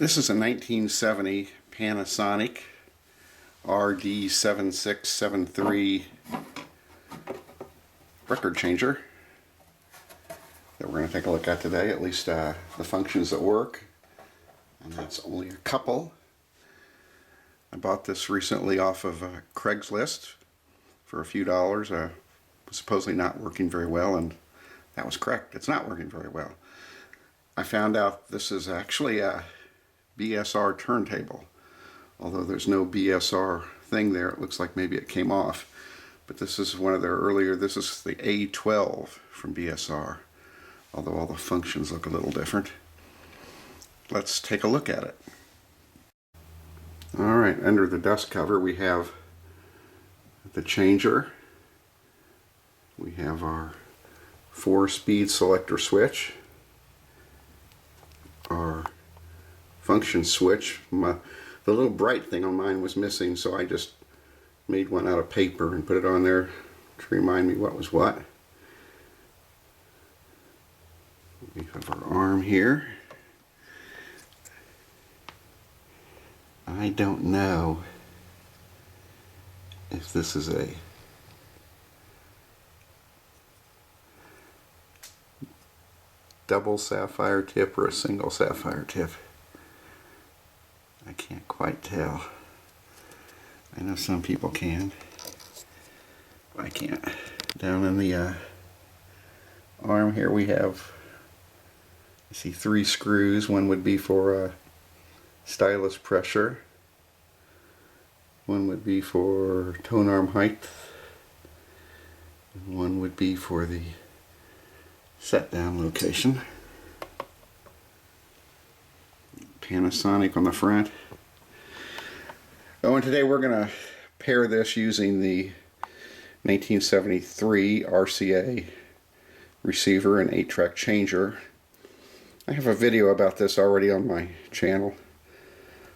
This is a 1970 Panasonic RD-7673 record changer that we're going to take a look at today, at least the functions that work, and that's only a couple. I bought this recently off of Craigslist for a few dollars. It was supposedly not working very well, and that was correct. It's not working very well. I found out this is actually a BSR turntable. Although there's no BSR thing there, it looks like maybe it came off. But this is one of their earlier, this is the A12 from BSR. Although all the functions look a little different. Let's take a look at it. Alright, under the dust cover we have the changer. We have our 4-speed selector switch. Our function switch. The little bright thing on mine was missing, so I just made one out of paper and put it on there to remind me what was what. We have our arm here. I don't know if this is a double sapphire tip or a single sapphire tip. I can't quite tell. I know some people can. I can't. Down in the arm here we have, I see 3 screws. One would be for stylus pressure. One would be for tone arm height. And one would be for the set down location. Panasonic on the front. Oh, and today we're going to pair this using the 1973 RCA Receiver and 8-track changer. I have a video about this already on my channel,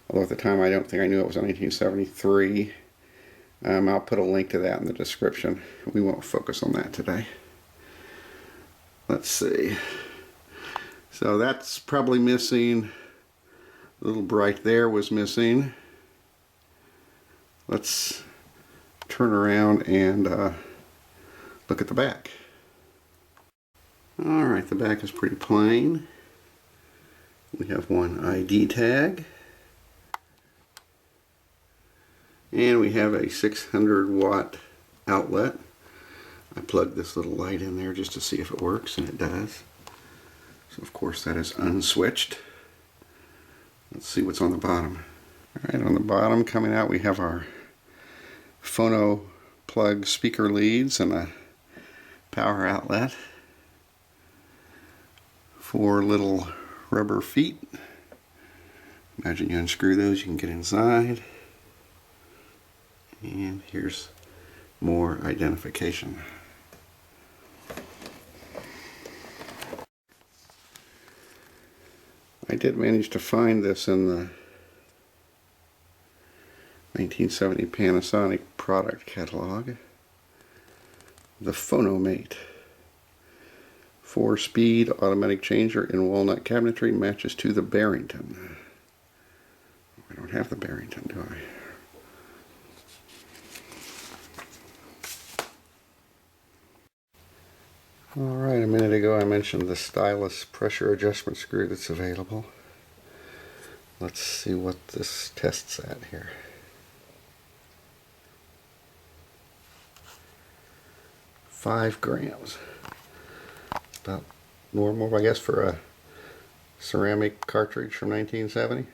although at the time I don't think I knew it was a 1973. I'll put a link to that in the description. We won't focus on that today. Let's see. So that's probably missing. The little bright there was missing. Let's turn around and look at the back. Alright, the back is pretty plain. We have one ID tag. And we have a 600 watt outlet. I plugged this little light in there just to see if it works, and it does. So of course that is unswitched. Let's see what's on the bottom. Alright, on the bottom coming out we have our phono plug speaker leads and a power outlet. 4 little rubber feet. Imagine you unscrew those, you can get inside. And here's more identification. I did manage to find this in the 1970 Panasonic product catalog. The Phonomate 4-speed automatic changer in walnut cabinetry matches to the Barrington. I don't have the Barrington, do I? Alright, a minute ago I mentioned the stylus pressure adjustment screw that's available. Let's see what this tests at here. $5 grams. About normal, I guess, for a ceramic cartridge from 1970.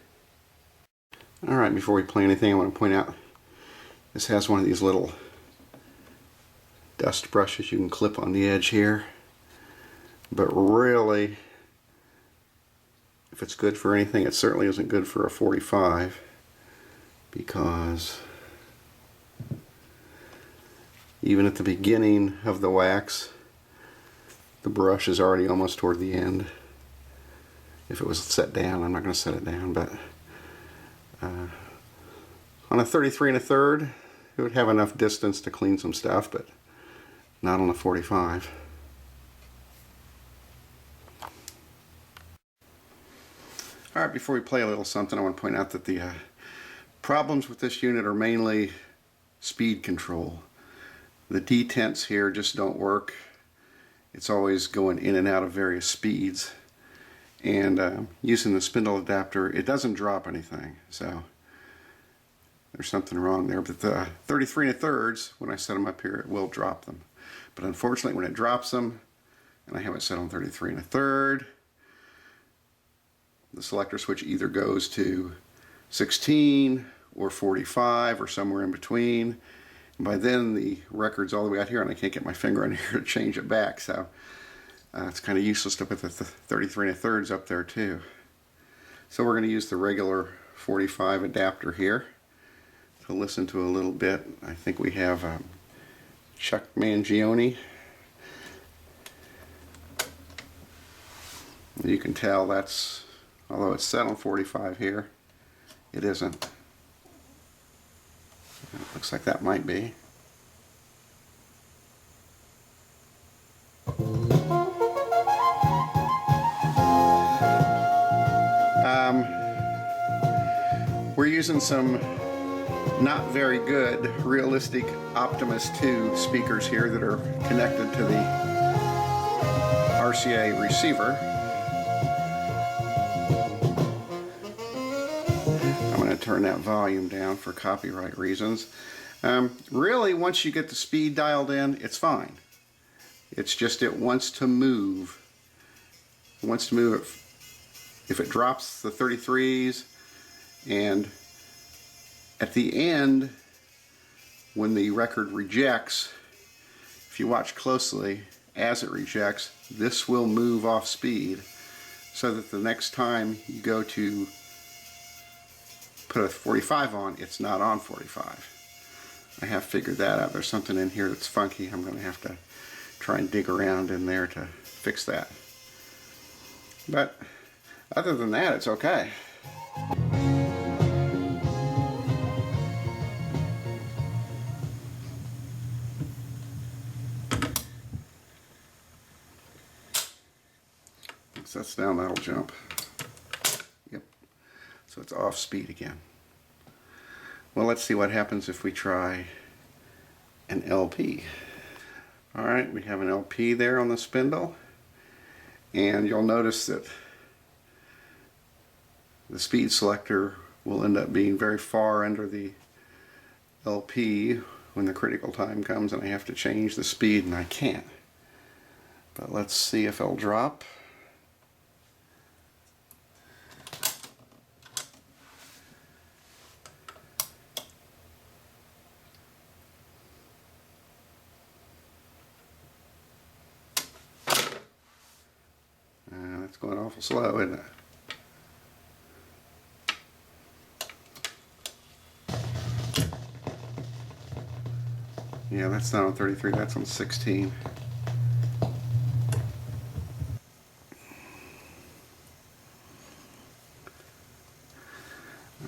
Alright, before we play anything, I want to point out this has one of these little dust brushes you can clip on the edge here. But really, if it's good for anything, it certainly isn't good for a 45, because even at the beginning of the wax, the brush is already almost toward the end. If it was set down, I'm not going to set it down, but on a 33 1/3, it would have enough distance to clean some stuff, but not on a 45. Alright, before we play a little something, I want to point out that the problems with this unit are mainly speed control. The detents here just don't work. It's always going in and out of various speeds. And using the spindle adapter, it doesn't drop anything. So there's something wrong there. But the 33 1/3, when I set them up here, it will drop them. But unfortunately, when it drops them, and I have it set on 33 1/3, the selector switch either goes to 16 or 45 or somewhere in between. And by then the record's all the way out here and I can't get my finger on here to change it back, so it's kind of useless to put the 33 1/3 up there too. So we're going to use the regular 45 adapter here to listen to a little bit. I think we have Chuck Mangione. You can tell that's, although it's set on 45 here, it isn't. It looks like that might be. We're using some not very good realistic Optimus 2 speakers here that are connected to the RCA receiver. I'm going to turn that volume down for copyright reasons. Really, once you get the speed dialed in, it's fine. It's just it wants to move. It wants to move if it drops the 33s, and at the end, when the record rejects, if you watch closely, as it rejects, this will move off speed so that the next time you go to put a 45 on, it's not on 45. I have figured that out. There's something in here that's funky. I'm going to have to try and dig around in there to fix that. But other than that, it's okay. Once that's down, that'll jump. Yep. So it's off speed again. Well, let's see what happens if we try an LP. Alright, we have an LP there on the spindle, and you'll notice that the speed selector will end up being very far under the LP when the critical time comes and I have to change the speed, and I can't. But let's see if it'll drop. It's going awful slow, isn't it? Yeah, that's not on 33, that's on 16.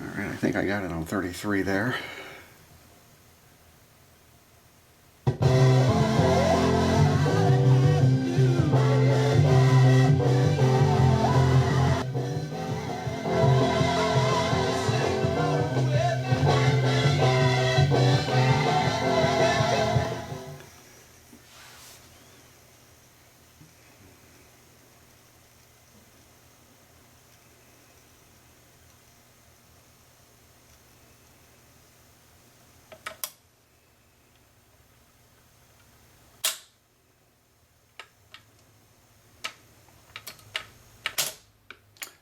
Alright, I think I got it on 33 there.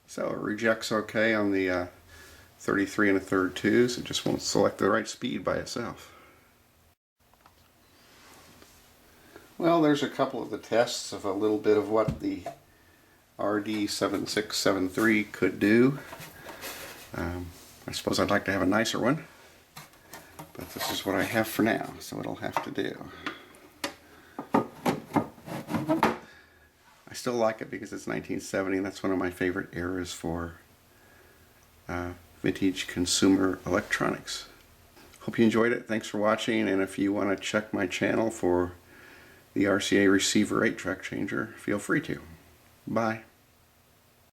So it rejects okay on the 33 1/3 twos. It just won't select the right speed by itself. Well, there's a couple of the tests of a little bit of what the RD-7673 could do. I suppose I'd like to have a nicer one, but this is what I have for now, so it'll have to do. I still like it because it's 1970, and that's one of my favorite eras for vintage consumer electronics. Hope you enjoyed it. Thanks for watching, and if you want to check my channel for the RCA Receiver 8-track changer, feel free to. Bye.